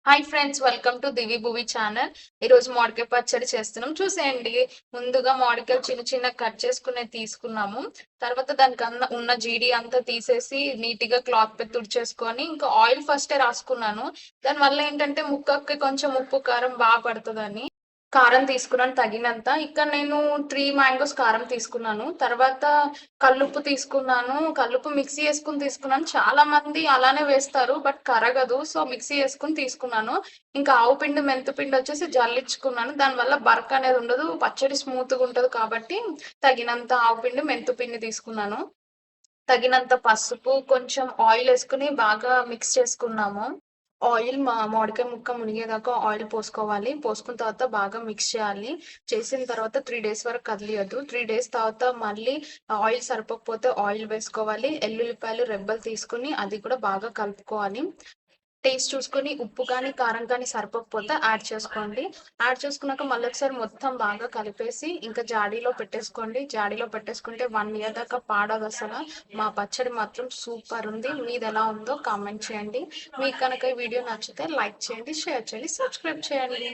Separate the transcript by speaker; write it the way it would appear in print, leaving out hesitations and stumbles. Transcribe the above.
Speaker 1: Hi friends, welcome to Divi Bhuvi channel. ఈరోజు మామిడికాయ పచ్చడి చేస్తున్నాం, చూసేయండి. ముందుగా మామిడికాయలు చిన్న చిన్న కట్ చేసుకునే తీసుకున్నాము. తర్వాత దానికన్నా ఉన్న జీడి అంతా తీసేసి నీట్గా క్లాత్ పెట్టి తుడిచేసుకొని ఇంకా ఆయిల్ ఫస్టే రాసుకున్నాను. దానివల్ల ఏంటంటే ముక్కకి కొంచెం ఉప్పు కారం బాగా పడుతుందని. కారం తీసుకున్నాను తగినంత. ఇక్కడ నేను 3 మ్యాంగోస్ కారం తీసుకున్నాను. తర్వాత కల్లుప్పు తీసుకున్నాను. కల్లుప్పు మిక్సీ యేసుకొని తీసుకున్నాను. చాలా మంది అలానే వేస్తారు. బట్ కరగదు. సో, మిక్సీ యేసుకొని తీసుకున్నాను. ఇంకా ఆవు పిండి, మెంతుపిండి వచ్చేసి జల్లించుకున్నాను. దానివల్ల బరక అనేది ఉండదు. పచ్చడి స్మూత్‌గా ఉంటది కాబట్టి తగినంత ఆవు పిండి, మెంతుపిండి తీసుకున్నాను. తగినంత పసుపు, కొంచెం ఆయిల్ యేసుకొని బాగా మిక్స్ చేసుకున్నాము. ఆయిల్ మామిడికాయ ముక్క మునిగేదాకా ఆయిల్ పోసుకోవాలి. పోసుకున్న తర్వాత బాగా మిక్స్ చేయాలి. చేసిన తర్వాత 3 డేస్ వరకు కదిలియద్దు. 3 డేస్ తర్వాత మళ్ళీ ఆయిల్ సరిపోకపోతే ఆయిల్ వేసుకోవాలి. ఎల్లుల్లిపాయలు రెబ్బలు తీసుకొని అది కూడా బాగా కలుపుకోవాలి. టేస్ట్ చూసుకొని ఉప్పు కానీ, కారం కానీ సరిపోకపోతే యాడ్ చేసుకోండి. యాడ్ చేసుకున్నాక మళ్ళీ ఒకసారి మొత్తం బాగా కలిపేసి ఇంకా జాడీలో పెట్టేసుకోండి. జాడీలో పెట్టేసుకుంటే 1 ఇయర్ దాకా పాడదు అసలు. మా పచ్చడి మాత్రం సూపర్ ఉంది. మీది ఎలా ఉందో కామెంట్ చేయండి. మీకు కనుక ఈ వీడియో నచ్చితే లైక్ చేయండి, షేర్ చేయండి, సబ్స్క్రైబ్ చేయండి.